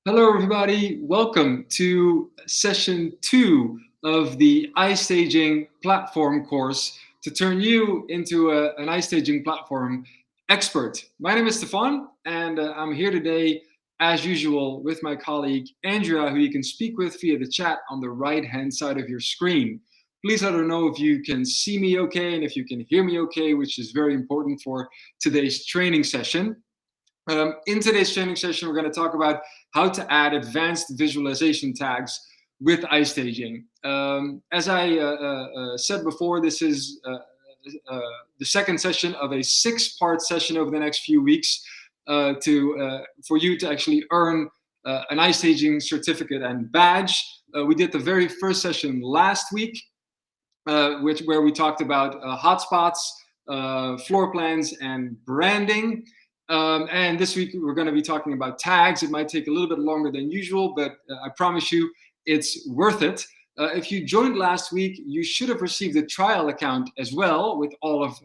Hello, everybody. Welcome to session 2 of the iStaging platform course to turn you into an iStaging platform expert. My name is Stefan, and I'm here today, as usual, with my colleague Andrea, who you can speak with via the chat on the right-hand side of your screen. Please let her know if you can see me okay and if you can hear me okay, which is very important for today's training session. In today's training session, we're going to talk about how to add advanced visualization tags with iStaging. As I said before, this is the second session of a 6-part session over the next few weeks for you to actually earn an iStaging certificate and badge. We did the very first session last week, where we talked about hotspots, floor plans, and branding. And this week we're going to be talking about tags. It might take a little bit longer than usual, but I promise you it's worth it. If you joined last week, you should have received a trial account as well with all of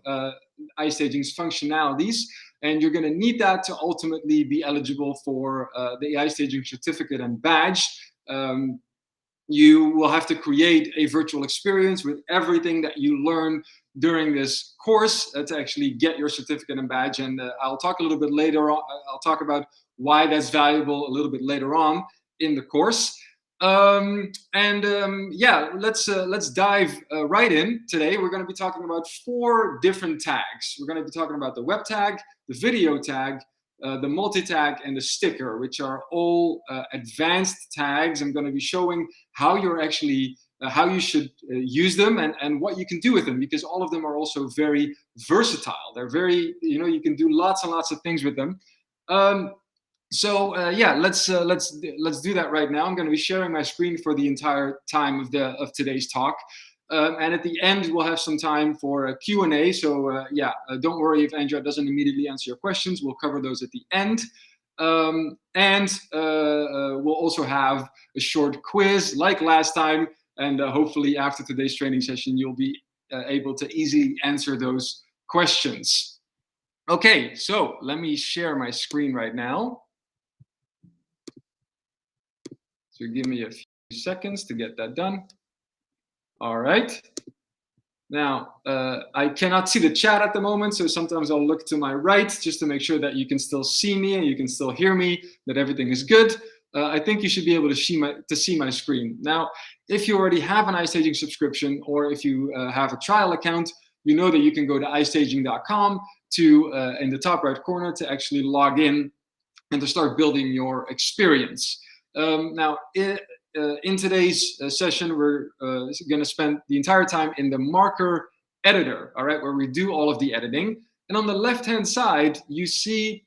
iStaging's functionalities. And you're going to need that to ultimately be eligible for the iStaging certificate and badge. You will have to create a virtual experience with everything that you learn during this course to actually get your certificate and badge. And I'll talk a little bit later on. I'll talk about why that's valuable a little bit later on in the course. Yeah, let's dive right in. Today, we're going to be talking about 4 different tags. We're going to be talking about the web tag, the video tag, the multi-tag, and the sticker, which are all advanced tags. I'm going to be showing how you're actually how you should use them and what you can do with them, because all of them are also very versatile. They're very, you can do lots and lots of things with them. Yeah, let's do that right now. I'm going to be sharing my screen for the entire time of today's talk. And at the end, we'll have some time for a Q&A. So don't worry if Andrea doesn't immediately answer your questions. We'll cover those at the end. We'll also have a short quiz like last time. And hopefully after today's training session, you'll be able to easily answer those questions. Okay, so let me share my screen right now. So give me a few seconds to get that done. All right. Now, I cannot see the chat at the moment, so sometimes I'll look to my right just to make sure that you can still see me and you can still hear me, that everything is good. I think you should be able to see my screen. Now, if you already have an iStaging subscription, or if you have a trial account, you know that you can go to iStaging.com in the top right corner to actually log in and to start building your experience. Now, in today's session, we're going to spend the entire time in the marker editor, all right, where we do all of the editing. And on the left-hand side, you see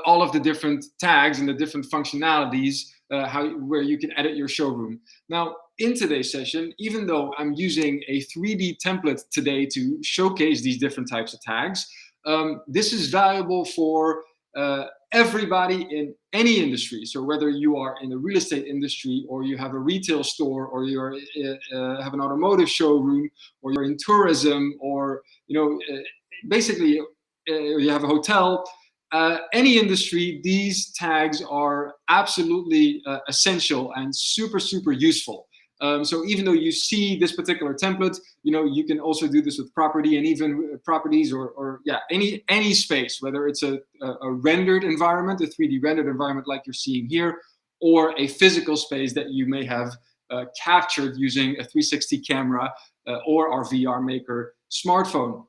all of the different tags and the different functionalities where you can edit your showroom. Now, in today's session, even though I'm using a 3D template today to showcase these different types of tags, this is valuable for everybody in any industry. So whether you are in the real estate industry, or you have a retail store, or you have an automotive showroom, or you're in tourism, or basically you have a hotel, any industry, these tags are absolutely essential and super useful. So even though you see this particular template, you can also do this with property, and even properties or any space, whether it's a rendered environment, a 3D rendered environment like you're seeing here, or a physical space that you may have captured using a 360 camera or our VR Maker smartphone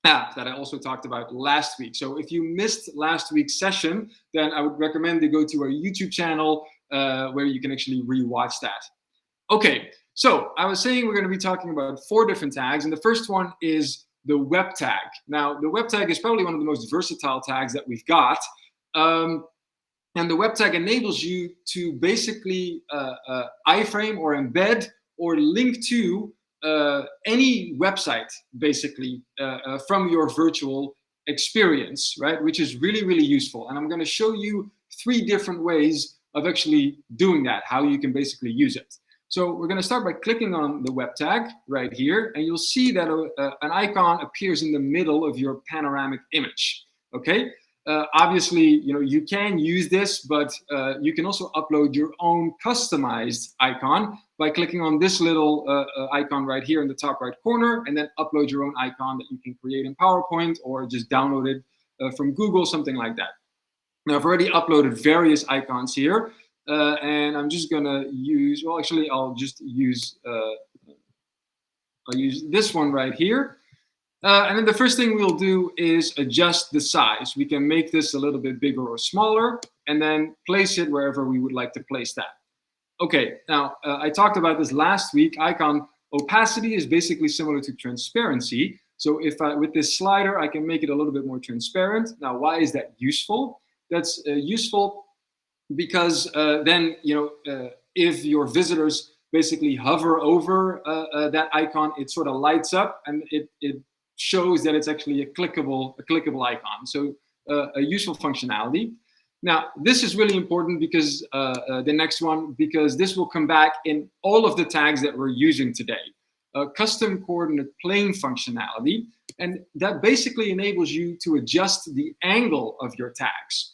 app that I also talked about last week. So if you missed last week's session, then I would recommend to go to our YouTube channel where you can actually rewatch that. Okay, so I was saying we're going to be talking about 4 different tags, and the first one is the web tag. Now, the web tag is probably one of the most versatile tags that we've got, and the web tag enables you to basically iframe or embed or link to any website, basically, from your virtual experience, right? Which is really useful, and I'm going to show you 3 different ways of actually doing that, how you can basically use it. So we're going to start by clicking on the web tag right here, and you'll see that an icon appears in the middle of your panoramic image. Okay, Obviously, you can use this, but you can also upload your own customized icon by clicking on this little icon right here in the top right corner, and then upload your own icon that you can create in PowerPoint or just download it from Google, something like that. Now, I've already uploaded various icons here, and I'm just gonna use, well, actually, I'll use this one right here. And then the first thing we'll do is adjust the size. We can make this a little bit bigger or smaller, and then place it wherever we would like to place that. Okay, now I talked about this last week. Icon opacity is basically similar to transparency. So if with this slider, I can make it a little bit more transparent. Now, why is that useful? That's useful because then, if your visitors basically hover over that icon, it sort of lights up and it shows that it's actually a clickable icon. So a useful functionality. Now, this is really important because the next one, because this will come back in all of the tags that we're using today. Custom coordinate plane functionality, and that basically enables you to adjust the angle of your tags.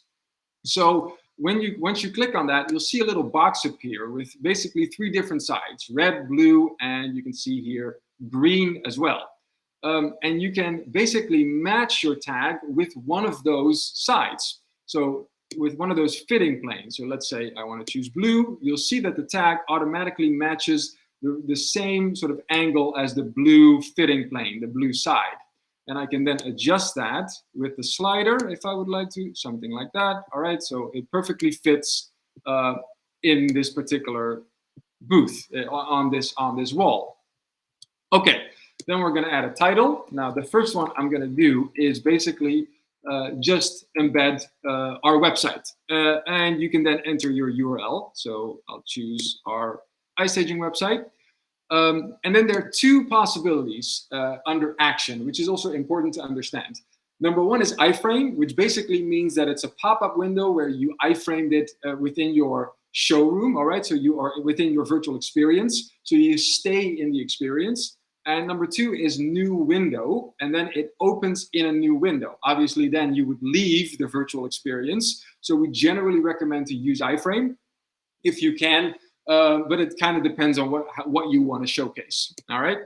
So once you click on that, you'll see a little box appear with basically 3 different sides: red, blue, and you can see here green as well. And you can basically match your tag with one of those sides. So with one of those fitting planes. So let's say I want to choose blue. You'll see that the tag automatically matches the same sort of angle as the blue fitting plane, the blue side. And I can then adjust that with the slider if I would like to, something like that. All right, so it perfectly fits in this particular booth on this wall. Okay. Then we're going to add a title. Now, the first one I'm going to do is basically just embed our website. And you can then enter your URL. So I'll choose our iStaging website. And then there are 2 possibilities under action, which is also important to understand. Number 1 is iframe, which basically means that it's a pop-up window where you iframed it within your showroom. All right, so you are within your virtual experience. So you stay in the experience. And number 2 is new window, and then it opens in a new window. Obviously, then you would leave the virtual experience. So we generally recommend to use iframe if you can, but it kind of depends on what you want to showcase. All right,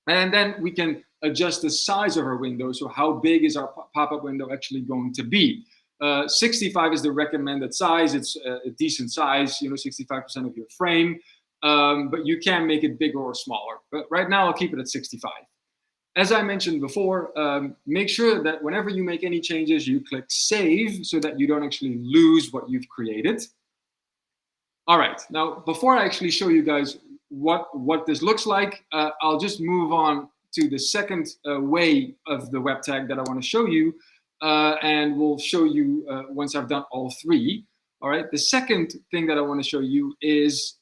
and then we can adjust the size of our window. So how big is our pop-up window actually going to be? 65 is the recommended size. It's a decent size, 65% of your frame. But you can make it bigger or smaller. But right now, I'll keep it at 65. As I mentioned before, make sure that whenever you make any changes, you click Save so that you don't actually lose what you've created. All right, now, before I actually show you guys what this looks like, I'll just move on to the second way of the web tag that I want to show you, and we'll show you once I've done all 3. All right, the second thing that I want to show you is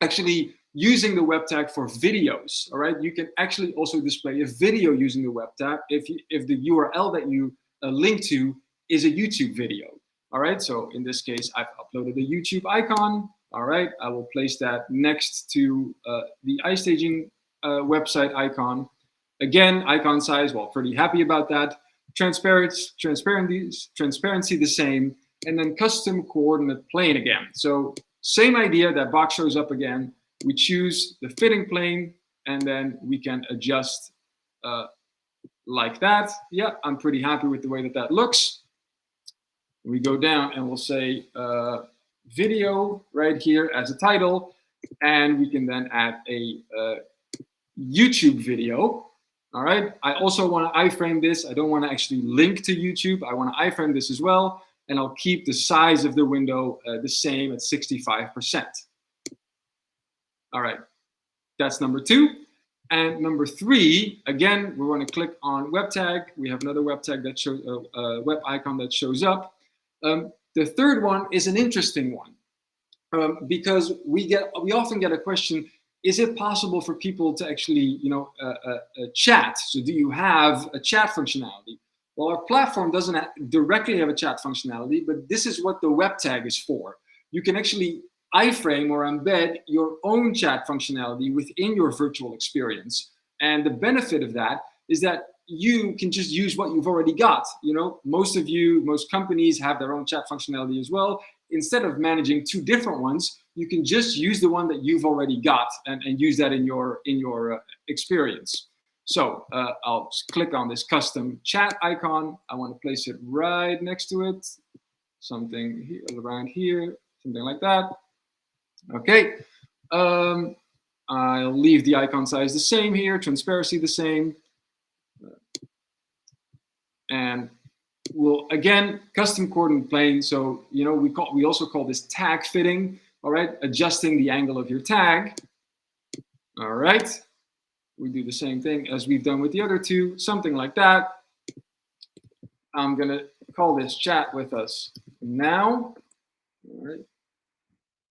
actually using the web tag for videos. All right, you can actually also display a video using the web tag if the URL that you link to is a YouTube video. All right, so in this case, I've uploaded a YouTube icon. All right, I will place that next to the iStaging website icon. Again, icon size, well, pretty happy about that. Transparency the same. And then custom coordinate plane again. So same idea, that box shows up again. We choose the fitting plane, and then we can adjust like that. Yeah, I'm pretty happy with the way that looks. We go down and we'll say video right here as a title, and we can then add a YouTube video. All right, I also want to iframe this. I don't want to actually link to YouTube. I want to iframe this as well. And I'll keep the size of the window the same at 65%. All right, that's number 2. And number 3, again, we want to click on web tag. We have another web tag that shows a web icon that shows up. The third one is an interesting one because we often get a question: is it possible for people to actually, chat? So do you have a chat functionality? Well, our platform doesn't directly have a chat functionality, but this is what the web tag is for. You can actually iframe or embed your own chat functionality within your virtual experience. And the benefit of that is that you can just use what you've already got. You know, most companies have their own chat functionality as well. Instead of managing two different ones, you can just use the one that you've already got and use that in your experience. So I'll click on this custom chat icon. I want to place it right next to it, something here, around here, something like that. Okay. I'll leave the icon size the same here, transparency the same. And we'll, again, custom coordinate plane. So, you know, we also call this tag fitting, all right? Adjusting the angle of your tag. All right. We do the same thing as we've done with the other two, something like that. I'm going to call this chat with us now. All right.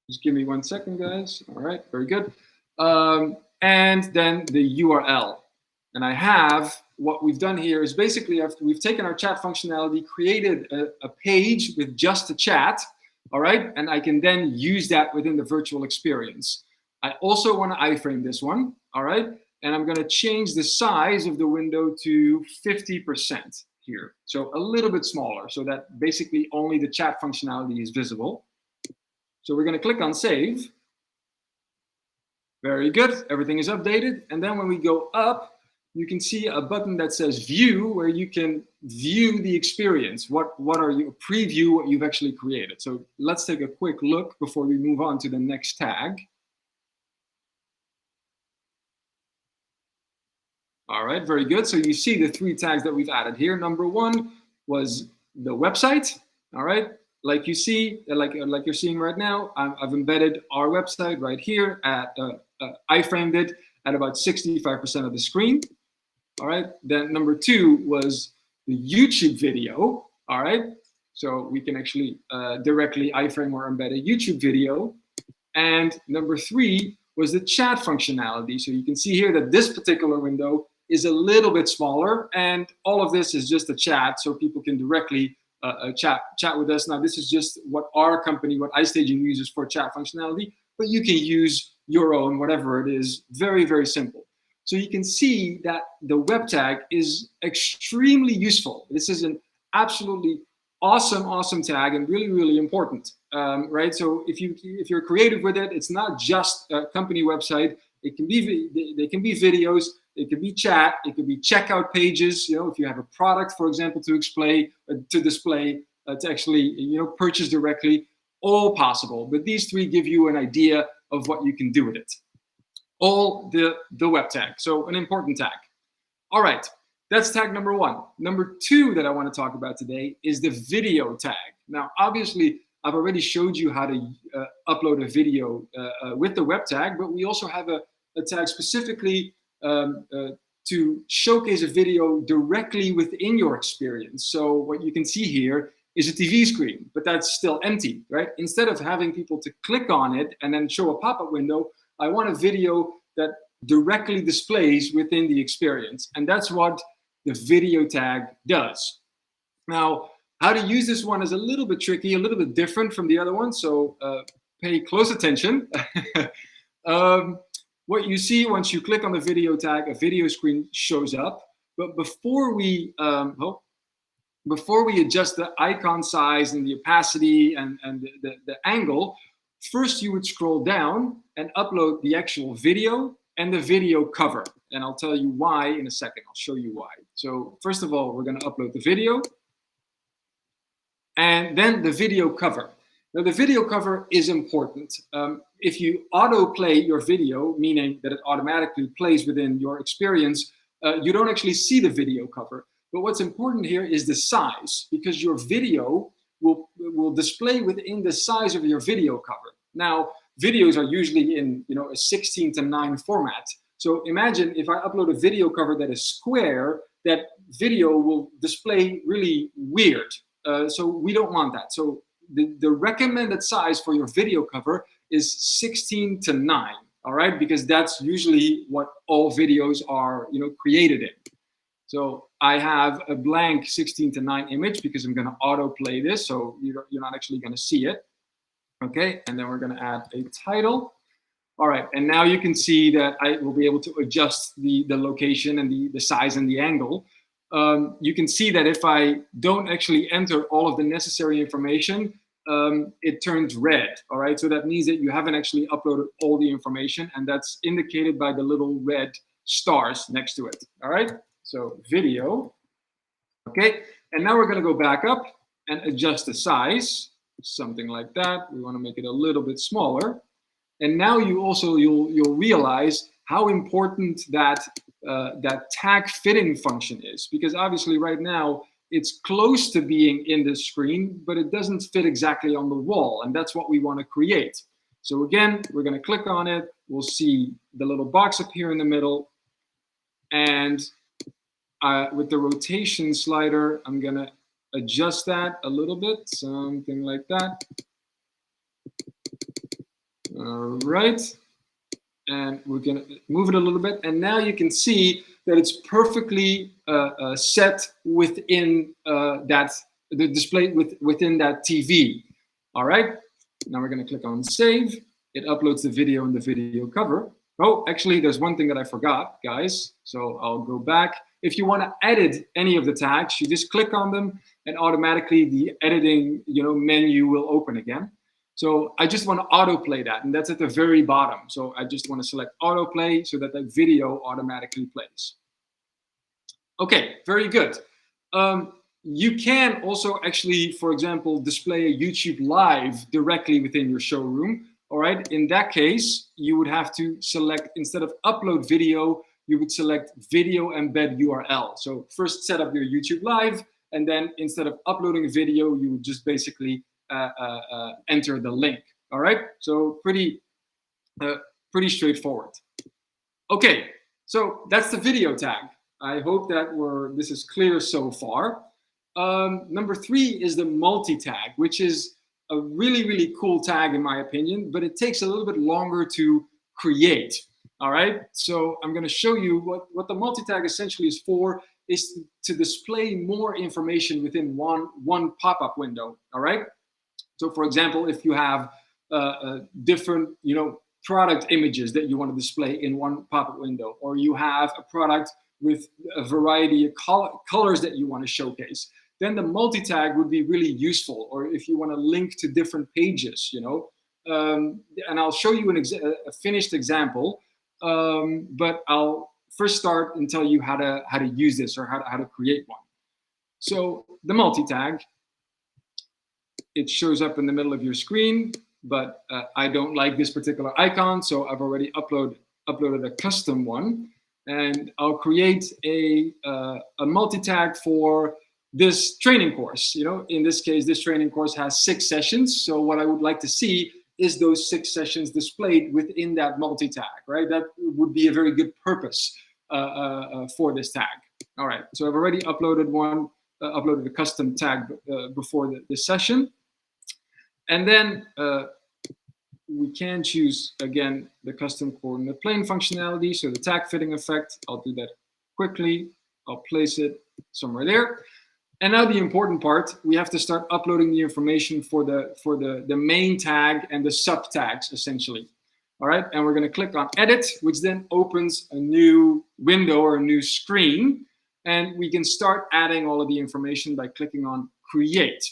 Just give me 1 second, guys. All right, very good. And then the URL. And I have, what we've done here is basically after we've taken our chat functionality, created a page with just a chat, all right? And I can then use that within the virtual experience. I also want to iframe this one, all right? And I'm going to change the size of the window to 50% here. So a little bit smaller, so that basically only the chat functionality is visible. So we're going to click on save. Very good. Everything is updated. And then when we go up, you can see a button that says view, where you can view the experience. What are you, preview what you've actually created. So let's take a quick look before we move on to the next tag. All right, very good. So you see the 3 tags that we've added here. Number 1 was the website. All right, like you see, like you're seeing right now, I've embedded our website right here at, I framed it at about 65% of the screen. All right, then number 2 was the YouTube video. All right, so we can actually directly iframe or embed a YouTube video. And number 3 was the chat functionality. So you can see here that this particular window is a little bit smaller, and all of this is just a chat, so people can directly chat with us. Now, this is just what our company, what iStaging uses for chat functionality, but you can use your own, whatever it is. Very, very simple. So you can see that the web tag is extremely useful. This is an absolutely awesome tag and really, really important, right? So if you're creative with it, it's not just a company website. It can be, they can be videos, it could be chat, it could be checkout pages. You know, if you have a product, for example, to display, to actually, you know, purchase directly, all possible. But these 3 give you an idea of what you can do with it. All the web tag, so an important tag. All right, that's tag number 1. Number 2 that I want to talk about today is the video tag. Now, obviously, I've already showed you how to upload a video with the web tag, but we also have a tag specifically to showcase a video directly within your experience. So what you can see here is a TV screen, but that's still empty, right? Instead of having people to click on it and then show a pop-up window, I want a video that directly displays within the experience. And that's what the video tag does. Now, how to use this one is a little bit tricky, a little bit different from the other one. So pay close attention. What you see once you click on the video tag, a video screen shows up. But before we adjust the icon size and the opacity and the angle, first you would scroll down and upload the actual video and the video cover. And I'll tell you why in a second. I'll show you why. So first of all, we're going to upload the video and then the video cover. Now, the video cover is important. If you autoplay your video, meaning that it automatically plays within your experience, you don't actually see the video cover. But what's important here is the size, because your video will display within the size of your video cover. Now, videos are usually in, you know, a 16:9 format. So imagine if I upload a video cover that is square, that video will display really weird. So we don't want that. So the recommended size for your video cover is 16:9, all right? Because that's usually what all videos are, you know, created in. So I have a blank 16:9 image because I'm going to autoplay this, so you're not actually going to see it. Okay, and then we're going to add a title. All right, and now you can see that I will be able to adjust the location and the size and the angle. you can see that if I don't actually enter all of the necessary information, it turns red. All right, so that means that you haven't actually uploaded all the information, and that's indicated by the little red stars next to it. All right, so video. Okay, and now we're going to go back up and adjust the size, something like that. We want to make it a little bit smaller. And now you'll realize how important that that tag fitting function is, because obviously right now it's close to being in the screen, but it doesn't fit exactly on the wall, and that's what we want to create. So again, we're going to click on it. We'll see the little box appear in the middle, and with the rotation slider, I'm going to adjust that a little bit, something like that. All right, and we're going to move it a little bit, and now you can see that it's perfectly set within the display within that TV. All right, now we're going to click on save. It uploads the video and the video cover. Oh, actually, there's one thing that I forgot, guys. So I'll go back. If you want to edit any of the tags, you just click on them, and automatically the editing menu will open again. So I just want to autoplay that, and that's at the very bottom. So I just want to select autoplay so that the video automatically plays. Okay, very good. You can also actually, for example, display a YouTube live directly within your showroom. All right, in that case, you would have to select, instead of upload video, you would select video embed URL. So first set up your YouTube live, and then instead of uploading a video, you would just basically enter the link. All right, so pretty straightforward. Okay, so that's the video tag. I hope that this is clear so far. Number 3 is the multi-tag, which is a really cool tag in my opinion, but it takes a little bit longer to create. All right, so I'm going to show you what the multi-tag essentially is for, is to display more information within one pop-up window. All right, so for example, if you have different product images that you want to display in one pop-up window, or you have a product with a variety of colors that you want to showcase, then the multi-tag would be really useful. Or if you want to link to different pages, and I'll show you a finished example, but I'll first start and tell you how to use this, or how to create one. So the multi-tag, it shows up in the middle of your screen, but I don't like this particular icon, so I've already uploaded a custom one, and I'll create a multi-tag for this training course. In this case, this training course has 6 sessions. So what I would like to see is those 6 sessions displayed within that multi-tag, right? That would be a very good purpose for this tag. All right, so I've already uploaded a custom tag before this session. And then we can choose, again, the custom coordinate plane functionality. So the tag fitting effect, I'll do that quickly. I'll place it somewhere there. And now the important part, we have to start uploading the information for the main tag and the sub tags, essentially. All right, and we're going to click on edit, which then opens a new window or a new screen. And we can start adding all of the information by clicking on create.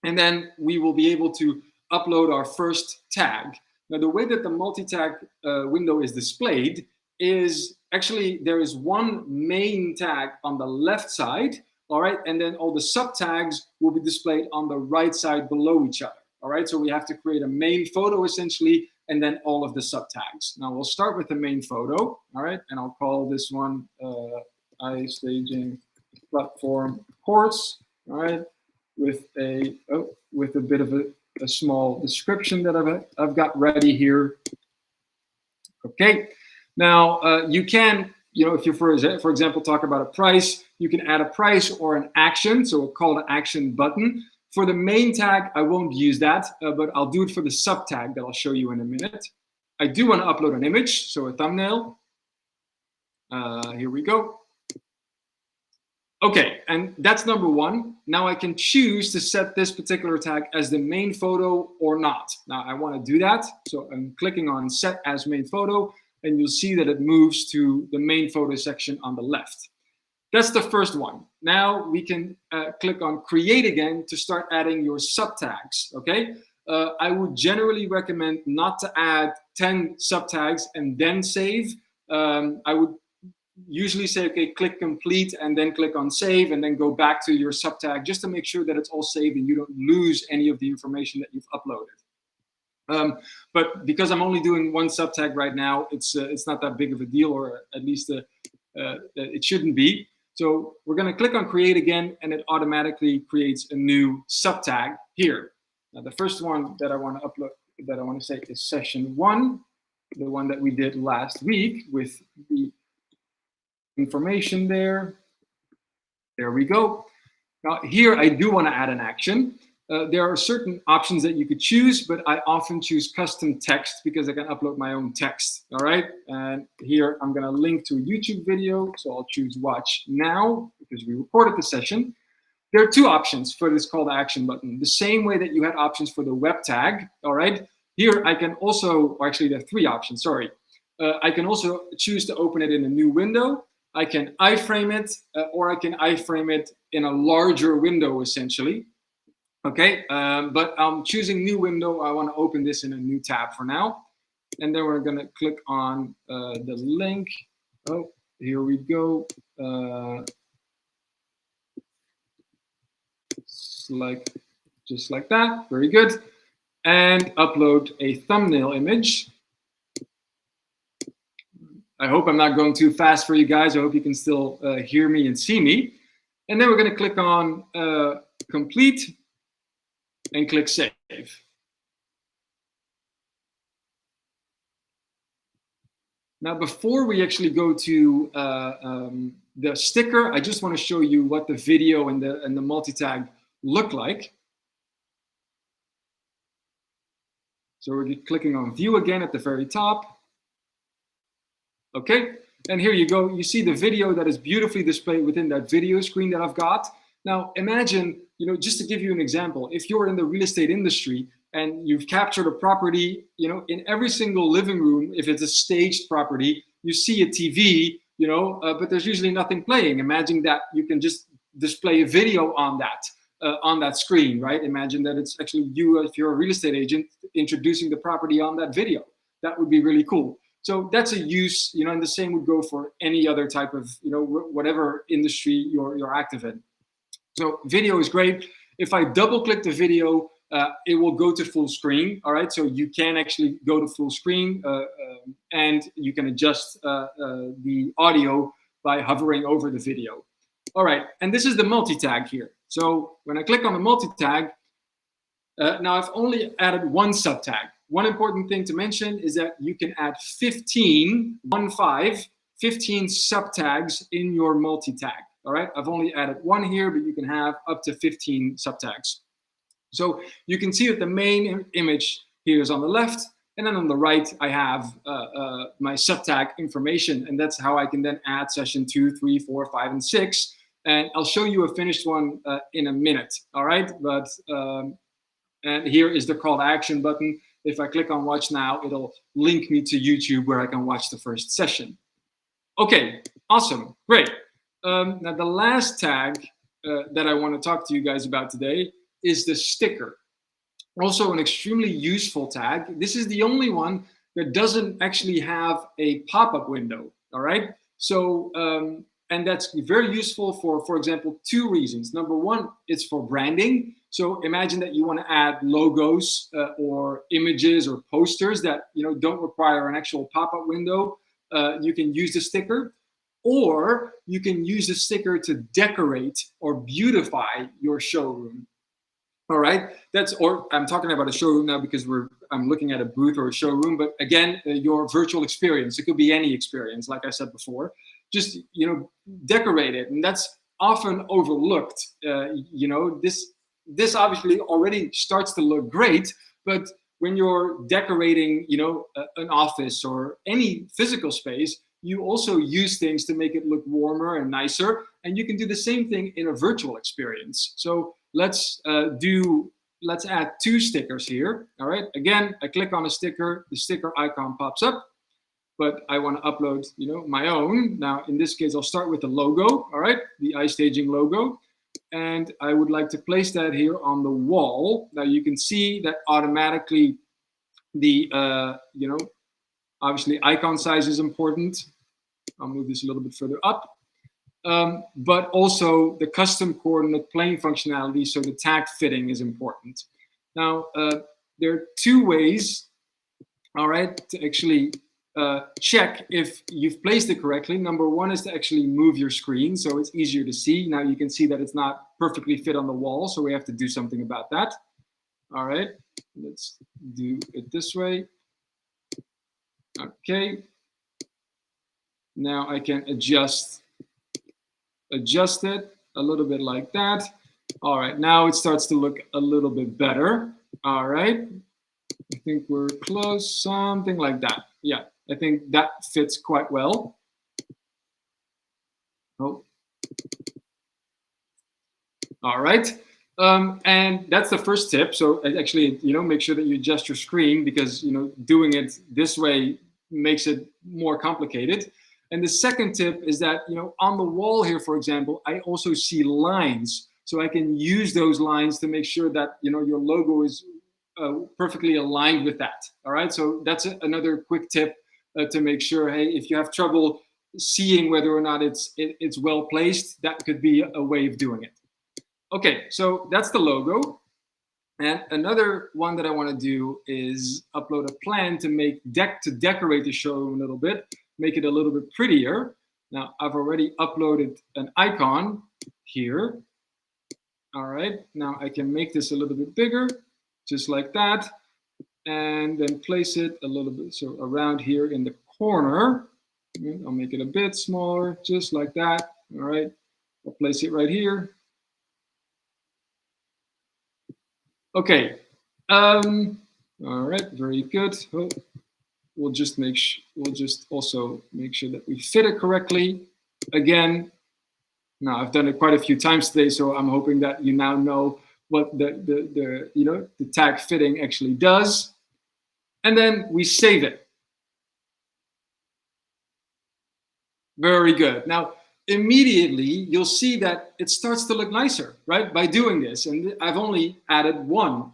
And then we will be able to upload our first tag. Now, the way that the multi-tag window is displayed is actually there is one main tag on the left side, all right, and then all the sub tags will be displayed on the right side below each other. All right, so we have to create a main photo essentially, and then all of the sub tags. Now we'll start with the main photo, all right, and I'll call this one iStaging platform course, all right, with a bit of a small description that I've got ready here. Okay, now you can, if you for example talk about a price, you can add a price or an action, so a call to action button. For the main tag, I won't use that, but I'll do it for the sub tag that I'll show you in a minute. I do want to upload an image, so a thumbnail. Here we go. Okay, and that's number 1. Now I can choose to set this particular tag as the main photo or not. Now I want to do that, so I'm clicking on set as main photo, and you'll see that it moves to the main photo section on the left. that's the first one. Now we can click on create again to start adding your subtags, okay? I would generally recommend not to add 10 subtags and then save. I would usually say, okay, click complete and then click on save and then go back to your subtag just to make sure that it's all saved and you don't lose any of the information that you've uploaded. But because I'm only doing one subtag right now, it's not that big of a deal, or at least it shouldn't be. So we're going to click on create again, and it automatically creates a new subtag here. Now the first one that I want to upload, that I want to say, is session 1, the one that we did last week with the information there. There we go. Now here I do want to add an action. There are certain options that you could choose, but I often choose custom text because I can upload my own text. All right, and here I'm going to link to a YouTube video, so I'll choose watch now because we recorded the session. There are 2 options for this call to action button, the same way that you had options for the web tag. All right, here I can also, or actually there are 3 options, sorry. I can also choose to open it in a new window. I can iframe it, or I can iframe it in a larger window, essentially. Okay, but I'm choosing new window. I want to open this in a new tab for now. And then we're going to click on the link. Oh, here we go. Just like that. Very good. And upload a thumbnail image. I hope I'm not going too fast for you guys. I hope you can still hear me and see me. And then we're going to click on complete and click save. Now, before we actually go to the sticker, I just want to show you what the video and the multi-tag look like. So we're clicking on view again at the very top. Okay, and here you go. You see the video that is beautifully displayed within that video screen that I've got. Now imagine, just to give you an example, if you're in the real estate industry and you've captured a property, in every single living room, if it's a staged property, you see a TV, but there's usually nothing playing. Imagine that you can just display a video on that screen, right? Imagine that it's actually you, if you're a real estate agent, introducing the property on that video. That would be really cool. So that's a use, and the same would go for any other type of, whatever industry you're active in. So video is great. If I double click the video, it will go to full screen. All right, so you can actually go to full screen and you can adjust the audio by hovering over the video. All right, and this is the multi-tag here. So when I click on the multi-tag, now I've only added one subtag. One important thing to mention is that you can add 15 subtags in your multi-tag. All right, I've only added one here, but you can have up to 15 subtags. So you can see that the main image here is on the left, and then on the right, I have my subtag information, and that's how I can then add session 2, 3, 4, 5, and 6. And I'll show you a finished one in a minute. All right, but and here is the call to action button. If I click on watch now, it'll link me to YouTube where I can watch the first session. Okay, awesome, great. Now the last tag that I want to talk to you guys about today is the sticker. Also an extremely useful tag. This is the only one that doesn't actually have a pop-up window, all right? So, and that's very useful for example, 2 reasons. Number one, it's for branding. So imagine that you want to add logos or images or posters that don't require an actual pop-up window. You can use the sticker, or you can use the sticker to decorate or beautify your showroom. All right, or I'm talking about a showroom now because I'm looking at a booth or a showroom, but again, your virtual experience, it could be any experience, like I said before, just, decorate it. And that's often overlooked. This obviously already starts to look great, but when you're decorating, an office or any physical space, you also use things to make it look warmer and nicer. And you can do the same thing in a virtual experience. So let's add 2 stickers here. All right, again, I click on a sticker, the sticker icon pops up. but I want to upload, my own. Now, in this case, I'll start with the logo, all right, the iStaging logo. And I would like to place that here on the wall. Now you can see that automatically the, obviously icon size is important. I'll move this a little bit further up. But also the custom coordinate plane functionality, so the tag fitting is important. Now, there are two ways, all right, to actually check if you've placed it correctly. Number one is to actually move your screen so it's easier to see. Now you can see that it's not perfectly fit on the wall, so we have to do something about that. All right, let's do it this way. Okay. Now I can adjust it a little bit like that. All right, now it starts to look a little bit better. All right, I think we're close, something like that. Yeah, I think that fits quite well. Oh. All right, and that's the first tip. So actually, make sure that you adjust your screen, because doing it this way makes it more complicated. And the second tip is that, on the wall here, for example, I also see lines. So I can use those lines to make sure that, your logo is perfectly aligned with that. All right. So that's another quick tip to make sure, hey, if you have trouble seeing whether or not it's well placed, that could be a way of doing it. Okay. So that's the logo. And another one that I want to do is upload a plan to decorate the showroom a little bit, make it a little bit prettier. Now I've already uploaded an icon here. All right, now I can make this a little bit bigger, just like that, and then place it a little bit so around here in the corner. I'll make it a bit smaller, just like that. All right, I'll place it right here. Okay. All right, very good. Oh, we'll just also make sure that we fit it correctly. Again, now I've done it quite a few times today, so I'm hoping that you now know what the tag fitting actually does. And then we save it. Very good. Now, immediately you'll see that it starts to look nicer, right? By doing this. And I've only added one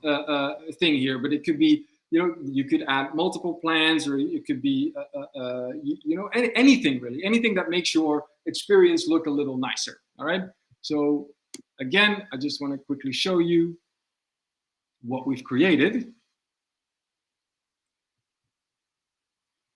thing here, but it could be, you could add multiple plans, or it could be, anything really, anything that makes your experience look a little nicer. All right. So again, I just want to quickly show you what we've created.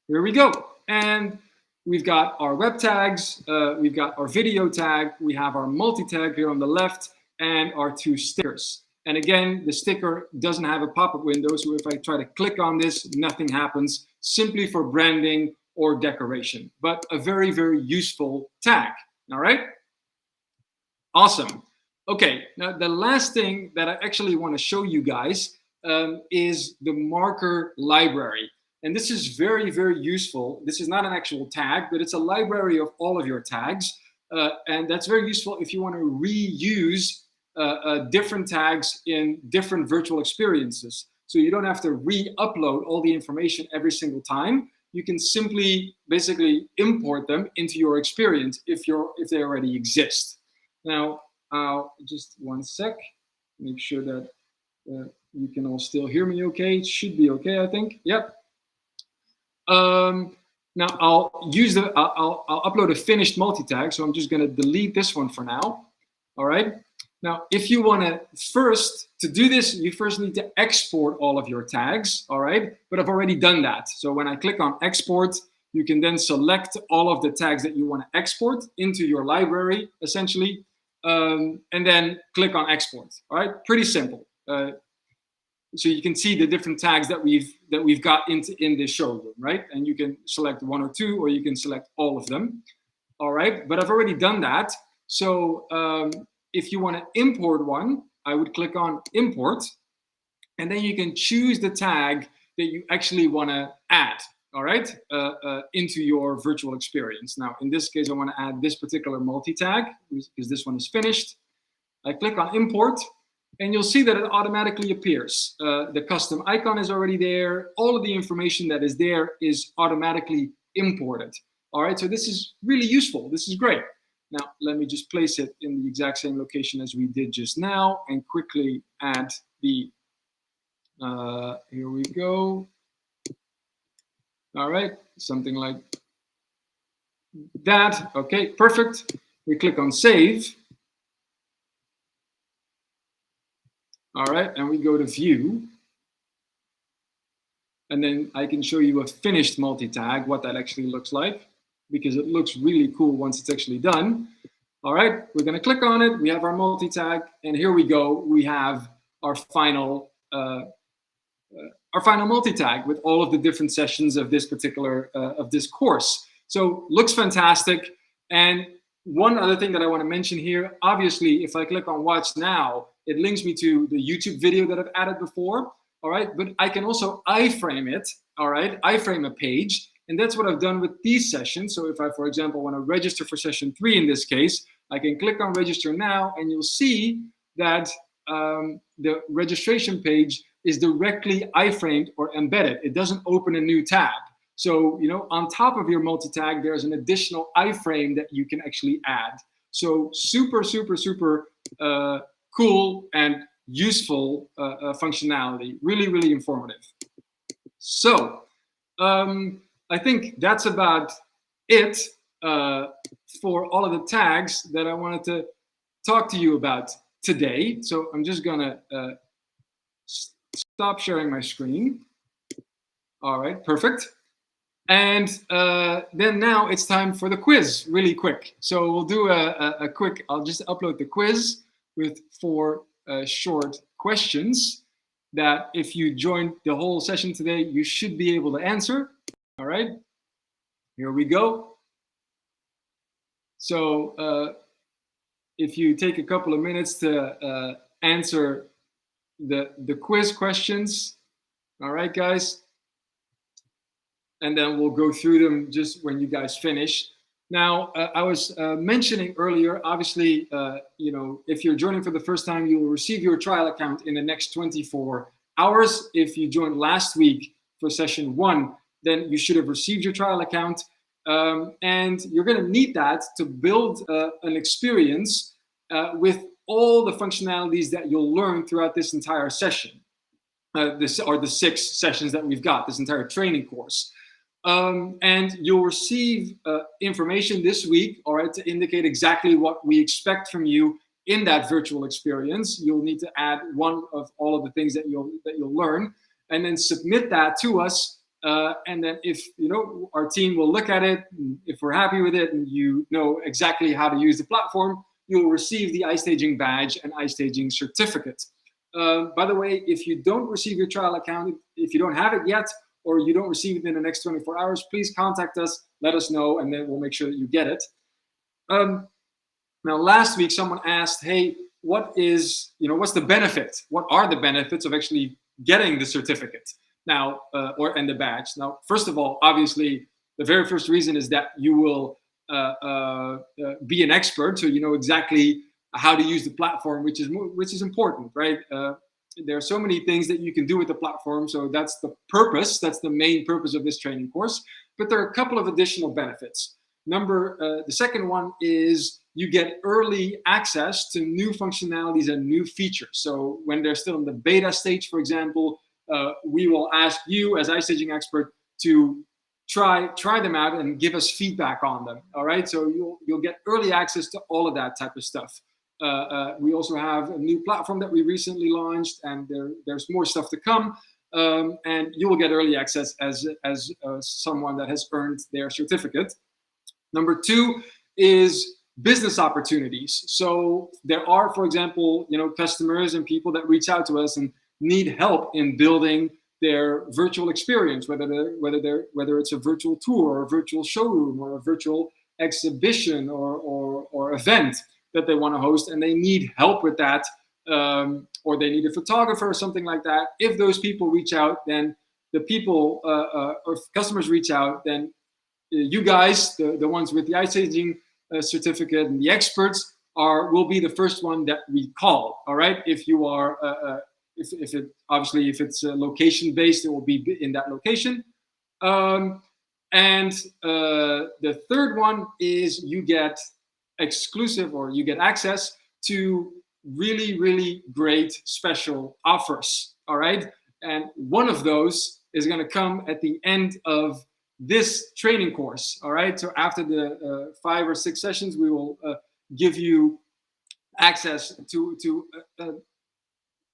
Here we go. And we've got our web tags, we've got our video tag, we have our multi-tag here on the left, and our two stickers. And again, the sticker doesn't have a pop-up window, so if I try to click on this, nothing happens, simply for branding or decoration, but a very, very useful tag. All right? Awesome. Okay, now the last thing that I actually want to show you guys is the marker library. And this is very, very useful. This is not an actual tag, but it's a library of all of your tags. And that's very useful if you want to reuse different tags in different virtual experiences. So you don't have to re-upload all the information every single time. You can simply basically import them into your experience if they already exist. Now, just one sec, make sure that you can all still hear me okay. It should be okay, I think. Yep. Now I'll upload a finished multi-tag, so I'm just going to delete this one for now. All right. Now, if you want to do this, you first need to export all of your tags. All right. But I've already done that. So when I click on export, you can then select all of the tags that you want to export into your library, essentially, and then click on export. All right. Pretty simple. So you can see the different tags that we've got in the showroom, right? And you can select one or two, or you can select all of them. All right, but I've already done that. So if you want to import one, I would click on import, and then you can choose the tag that you actually want to add, all right, into your virtual experience. Now, in this case, I want to add this particular multi-tag because this one is finished. I click on import. And you'll see that it automatically appears. The custom icon is already there. All of the information that is there is automatically imported. All right, so this is really useful. This is great. Now, let me just place it in the exact same location as we did just now and quickly add the, here we go. All right, something like that. Okay, perfect. We click on save. All right, and we go to view. And then I can show you a finished multi-tag, what that actually looks like, because it looks really cool once it's actually done. All right, we're gonna click on it. We have our multi-tag, and here we go. We have our final multi-tag with all of the different sessions of this particular, of this course. So looks fantastic. And one other thing that I wanna mention here, obviously, if I click on watch now, it links me to the YouTube video that I've added before. All right, but I can also iframe it, all right, iframe a page, and that's what I've done with these sessions. So if I, for example, want to register for session 3 in this case, I can click on register now, and you'll see that the registration page is directly iframed or embedded. It doesn't open a new tab. So, you know, on top of your multi-tag, there's an additional iframe that you can actually add. So super, super, super cool and useful functionality, really, really informative. So I think that's about it for all of the tags that I wanted to talk to you about today. So I'm just gonna stop sharing my screen. All right, perfect. And then now it's time for the quiz, really quick. So we'll do a quick, I'll just upload the quiz with 4 short questions that if you joined the whole session today, you should be able to answer. All right, here we go. So if you take a couple of minutes to answer the quiz questions, all right, guys, and then we'll go through them just when you guys finish. Now, I was mentioning earlier, obviously, you know, if you're joining for the first time, you will receive your trial account in the next 24 hours. If you joined last week for session 1, then you should have received your trial account. And you're going to need that to build an experience with all the functionalities that you'll learn throughout this entire session. This are the 6 sessions that we've got, this entire training course. And you'll receive information this week, all right, to indicate exactly what we expect from you in that virtual experience. You'll need to add one of all of the things that you'll learn, and then submit that to us. And then if, you know, our team will look at it, if we're happy with it and you know exactly how to use the platform, you'll receive the iStaging badge and iStaging certificate. By the way, if you don't receive your trial account, if you don't have it yet, or you don't receive it in the next 24 hours, please contact us, let us know, and then we'll make sure that you get it. Now, last week, someone asked, hey, what is, you know, what's the benefit? What are the benefits of actually getting the certificate now, and the badge? Now, first of all, obviously, the very first reason is that you will be an expert, so you know exactly how to use the platform, which is important, right? There are so many things that you can do with the platform, so that's the purpose. That's the main purpose of this training course. But there are a couple of additional benefits. The second one is you get early access to new functionalities and new features. So when they're still in the beta stage, for example, we will ask you as iStaging expert to try them out and give us feedback on them. All right, so you'll get early access to all of that type of stuff. We also have a new platform that we recently launched, and there's more stuff to come. And you will get early access as someone that has earned their certificate. Number 2 is business opportunities. So there are, for example, you know, customers and people that reach out to us and need help in building their virtual experience, whether it's a virtual tour or a virtual showroom or a virtual exhibition or event that they want to host, and they need help with that, or they need a photographer or something like that. If those people reach out, then the people or customers reach out, then you guys, the ones with the iStaging certificate and the experts, will be the first one that we call. All right, if you are if it's location based, it will be in that location. And the third one is you get exclusive, or you get access to really, really great special offers. All right. And one of those is going to come at the end of this training course. All right. So after the 5 or 6 sessions, we will give you access to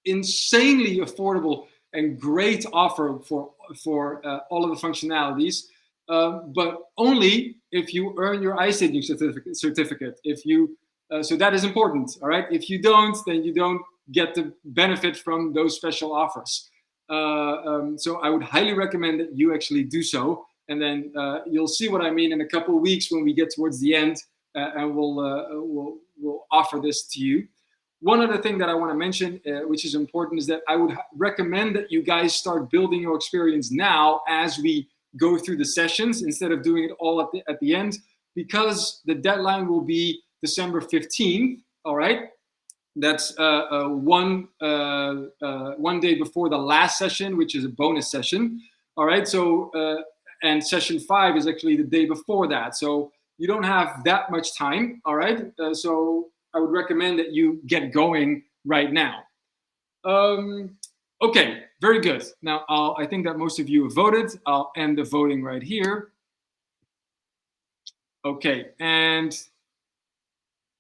insanely affordable and great offer for all of the functionalities, but only if you earn your iStaging certificate. If you so that is important. All right. If you don't, then you don't get the benefit from those special offers. So I would highly recommend that you actually do so, and then you'll see what I mean in a couple of weeks when we get towards the end, and we'll offer this to you. One other thing that I want to mention, which is important, is that I would recommend that you guys start building your experience now as we go through the sessions, instead of doing it all at the end, because the deadline will be December 15th. All right. That's one day before the last session, which is a bonus session. All right. So, and session 5 is actually the day before that. So you don't have that much time. All right. So I would recommend that you get going right now. Okay, very good. Now, I think that most of you have voted. I'll end the voting right here. Okay, and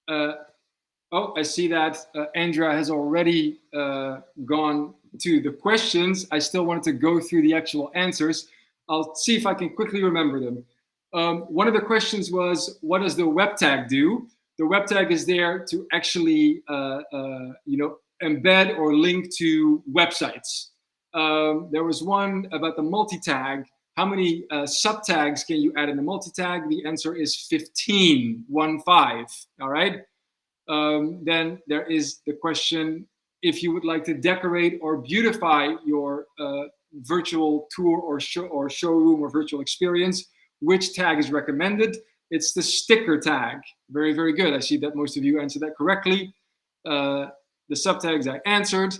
oh, I see that Andrea has already gone to the questions. I still wanted to go through the actual answers. I'll see if I can quickly remember them. One of the questions was, what does the Webtag do? The Webtag is there to actually, embed or link to websites. There was one about the multitag. How many subtags can you add in the multitag? The answer is 15, 1-5. All right. Then there is the question, if you would like to decorate or beautify your virtual tour or showroom or virtual experience, which tag is recommended? It's the sticker tag. Very, very good. I see that most of you answered that correctly. The subtags I answered.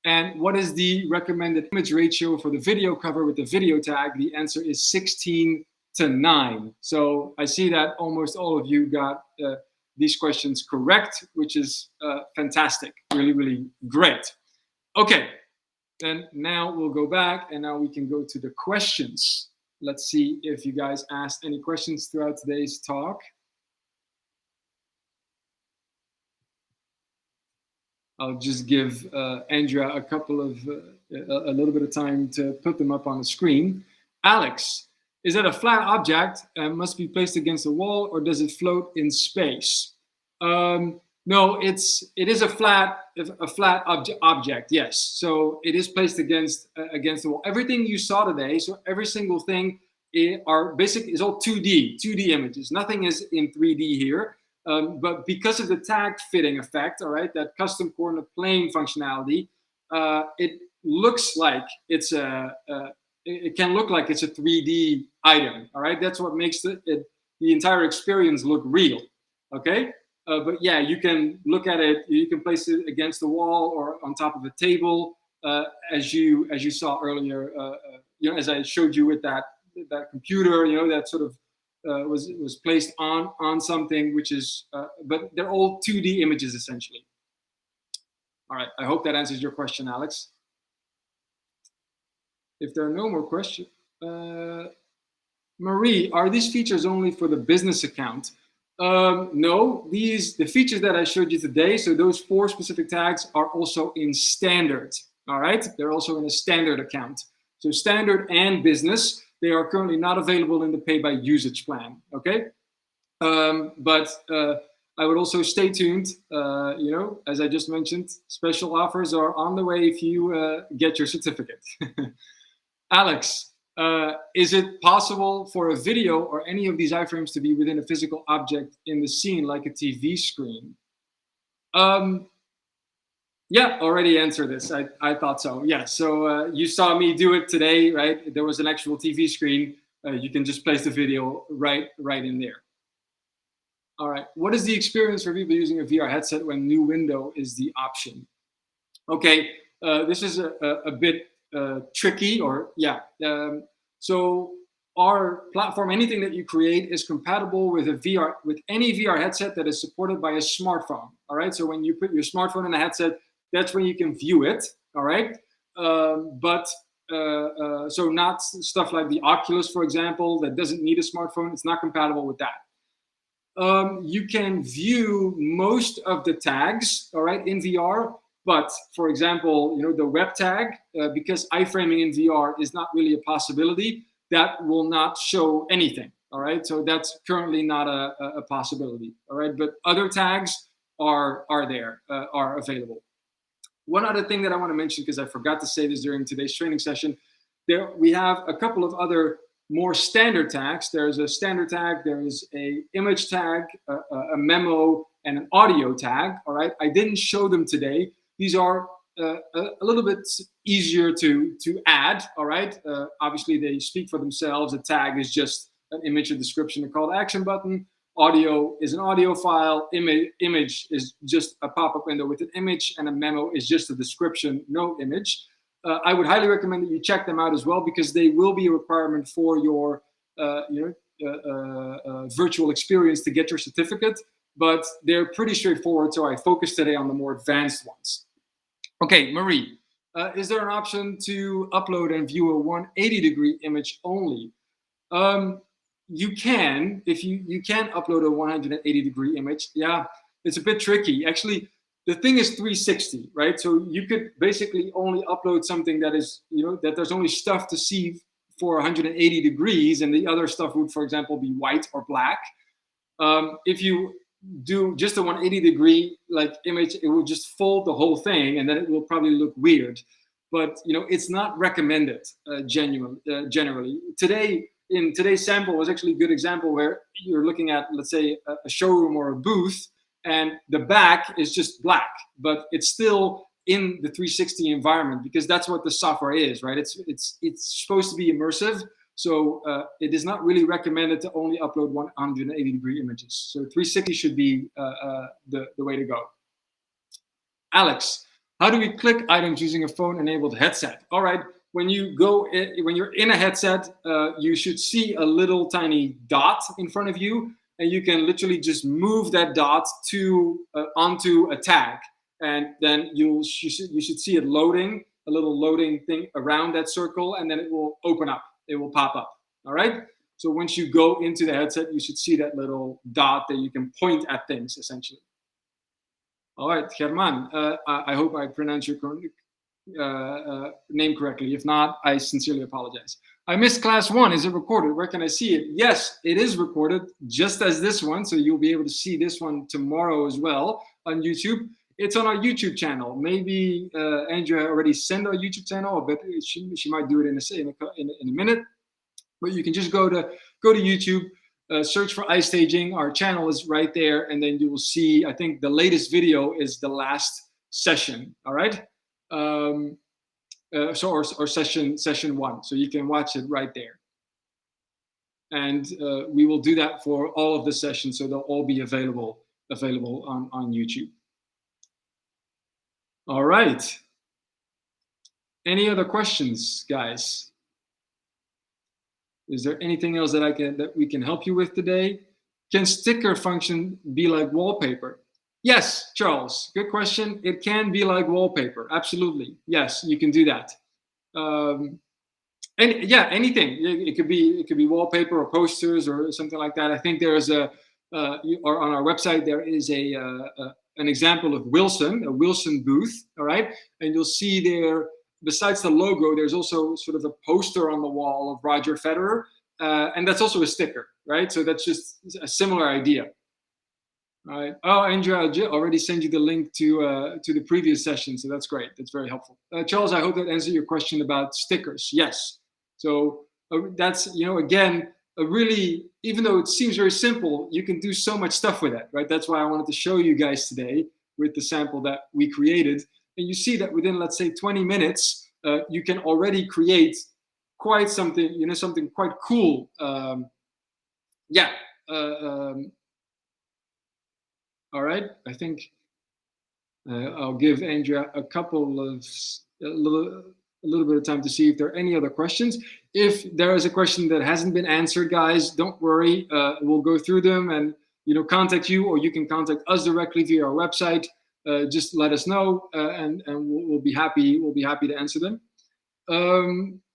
And what is the recommended image ratio for the video cover with the video tag? The answer is 16:9. So I see that almost all of you got these questions correct, which is fantastic. Really, really great. Okay, then now we'll go back, and now we can go to the questions. Let's see if you guys asked any questions throughout today's talk. I'll just give Andrea a couple of, a little bit of time to put them up on the screen. Alex, is that a flat object and must be placed against the wall, or does it float in space? No, it is a flat object. Yes, so it is placed against the wall. Everything you saw today, so every single thing is all 2D images. Nothing is in 3D here. But because of the tag fitting effect, all right, that custom coordinate plane functionality, it looks like it's it can look like it's a 3D item. All right, that's what makes the entire experience look real. Okay. But yeah, you can look at it. You can place it against the wall or on top of a table, as you saw earlier. As I showed you with that computer, that sort of was placed on something, which is. But they're all 2D images essentially. All right. I hope that answers your question, Alex. If there are no more questions, Marie, are these features only for the business account? No, the features that I showed you today, so those 4 specific tags are also in standard. All right, they're also in a standard account. So standard and business, they are currently not available in the pay by usage plan. Okay, but I would also stay tuned. As I just mentioned, special offers are on the way if you get your certificate. Alex. Is it possible for a video or any of these iframes to be within a physical object in the scene, like a TV screen? Yeah, already answered this. I thought so. Yeah, so you saw me do it today, right? There was an actual TV screen. You can just place the video right in there. All right. What is the experience for people using a VR headset when new window is the option? Okay, this is a bit tricky, or yeah. So our platform, anything that you create, is compatible with any VR headset that is supported by a smartphone. All right. So when you put your smartphone in a headset, that's when you can view it. All right. So not stuff like the Oculus, for example, that doesn't need a smartphone. It's not compatible with that. You can view most of the tags, all right, in VR. But for example, the Webtag, because iFraming in VR is not really a possibility, that will not show anything. All right, so that's currently not a possibility. All right, but other tags are available. One other thing that I want to mention, because I forgot to say this during today's training session, we have a couple of other more standard tags. There's a standard tag, there is a image tag, a memo, and an audio tag. All right, I didn't show them today. These are a little bit easier to add. All right, obviously they speak for themselves. A tag is just an image, a description, a call to action button. Audio is an audio file. Image is just a pop-up window with an image, and a memo is just a description, no image. I would highly recommend that you check them out as well, because they will be a requirement for your virtual experience to get your certificate. But they're pretty straightforward, so I focus today on the more advanced ones. Okay, Marie, is there an option to upload and view a 180-degree image only? You can, if you can upload a 180-degree image. Yeah, it's a bit tricky. Actually, the thing is 360, right? So you could basically only upload something that is, that there's only stuff to see for 180 degrees, and the other stuff would, for example, be white or black. If you do just a 180-degree image, it will just fold the whole thing, and then it will probably look weird. But it's not recommended generally. In today's sample was actually a good example where you're looking at, let's say, a showroom or a booth, and the back is just black, but it's still in the 360 environment, because that's what the software is, right? It's supposed to be immersive, so it is not really recommended to only upload 180-degree images. So 360 should be the way to go. Alex, how do we click items using a phone-enabled headset? All right. When you're in a headset, you should see a little tiny dot in front of you, and you can literally just move that dot onto a tag, and then you should see it loading, a little loading thing around that circle, and then it will open up. It will pop up. All right. So once you go into the headset, you should see that little dot that you can point at things, essentially. All right, German. I hope I pronounced your name correctly. If not, I sincerely apologize. I missed class 1. Is it recorded? Where can I see it? Yes, it is recorded, just as this one. So you'll be able to see this one tomorrow as well on YouTube. It's on our YouTube channel. Maybe Andrea already sent our YouTube channel, but she might do it in a minute. But you can just go to YouTube, search for iStaging. Our channel is right there, and then you will see. I think the latest video is the last session. All right. Or session 1, so you can watch it right there, and we will do that for all of the sessions, so they'll all be available on YouTube. All right, any other questions, guys? Is there anything else that we can help you with today? Can sticker function be like wallpaper? Yes, Charles, good question. It can be like wallpaper, absolutely. Yes, you can do that. And yeah, anything. It could be wallpaper or posters or something like that. I think there is or on our website there is an example of a Wilson booth. All right, and you'll see there, besides the logo, there's also sort of a poster on the wall of Roger Federer, and that's also a sticker, right? So that's just a similar idea. All right. Oh, Andrea, I already sent you the link to the previous session, so that's great. That's very helpful. Charles, I hope that answered your question about stickers. Yes. So that's, again, really, even though it seems very simple, you can do so much stuff with it, right? That's why I wanted to show you guys today with the sample that we created. And you see that within, let's say, 20 minutes, you can already create quite something, something quite cool. Yeah. All right, I think I'll give Andrea a couple of little bit of time to see if there are any other questions. If there is a question that hasn't been answered, guys, don't worry. We'll go through them and contact you, or you can contact us directly via our website. Just let us know, and we'll be happy. We'll be happy to answer them.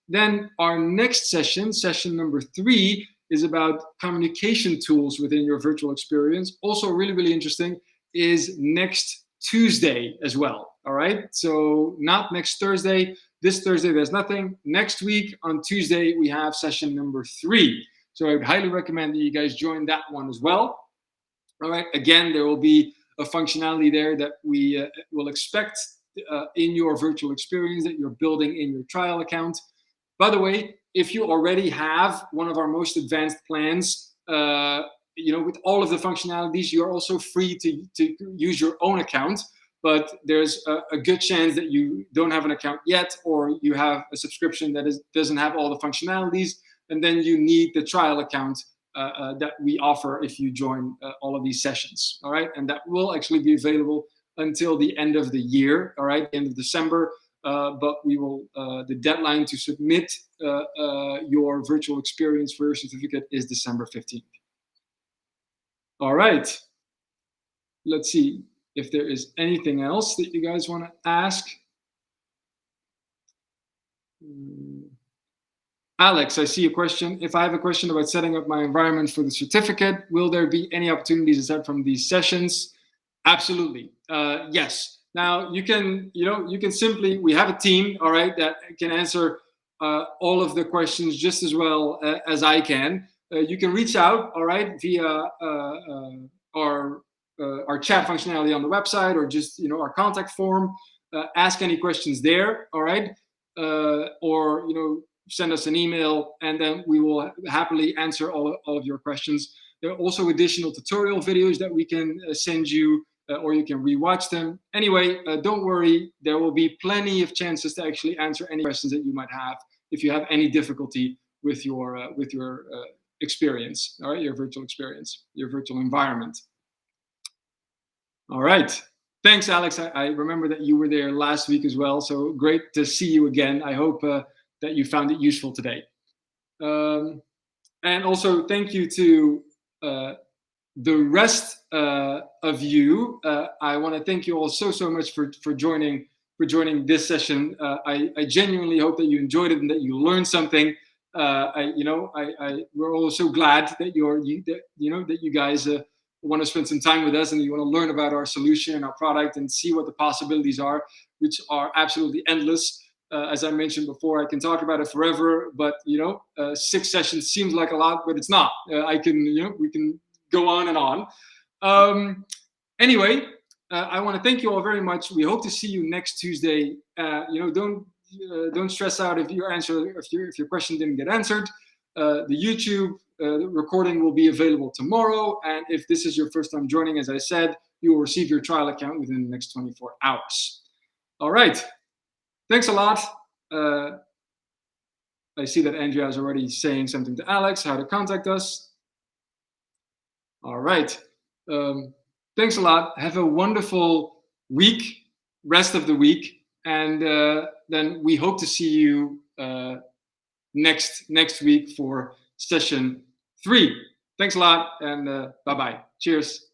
Then our next session, session number 3, is about communication tools within your virtual experience. Also really, really interesting, is next Tuesday as well. All right, so not next Thursday. This Thursday there's nothing. Next week on Tuesday we have session number 3. So I would highly recommend that you guys join that one as well. All right, again, there will be a functionality there that we will expect in your virtual experience that you're building in your trial account. By the way, if you already have one of our most advanced plans, with all of the functionalities, you're also free to use your own account. But there's a good chance that you don't have an account yet, or you have a subscription that doesn't have all the functionalities, and then you need the trial account that we offer if you join all of these sessions. All right, and that will actually be available until the end of the year. All right, end of December. But we will. The deadline to submit your virtual experience for your certificate is December 15th. All right. Let's see if there is anything else that you guys want to ask. Alex, I see a question. If I have a question about setting up my environment for the certificate, will there be any opportunities aside from these sessions? Absolutely. Yes. Now you can simply, we have a team, all right, that can answer all of the questions just as well as I can. You can reach out, all right, via our chat functionality on the website, or just our contact form. Ask any questions there, all right, or send us an email, and then we will happily answer all of your questions. There are also additional tutorial videos that we can send you, or you can rewatch them. Anyway, don't worry, there will be plenty of chances to actually answer any questions that you might have if you have any difficulty with your experience, all right, your virtual experience, your virtual environment. All right. Thanks, Alex. I remember that you were there last week as well, so great to see you again. I hope that you found it useful today. And also thank you to the rest of you. I want to thank you all so much for joining this session. I genuinely hope that you enjoyed it and that you learned something. We're all so glad that you guys want to spend some time with us, and you want to learn about our solution and our product and see what the possibilities are, which are absolutely endless. As I mentioned before, I can talk about it forever, but 6 sessions seems like a lot, but it's not. We can go on and on. Anyway, I want to thank you all very much. We hope to see you next Tuesday. Don't stress out if your question didn't get answered. The YouTube recording will be available tomorrow, and if this is your first time joining, as I said, you will receive your trial account within the next 24 hours. All right. Thanks a lot. I see that Andrea is already saying something to Alex, how to contact us. All right. Thanks a lot. Have a wonderful week, rest of the week. And then we hope to see you next week for session 3. Thanks a lot, and bye-bye. Cheers.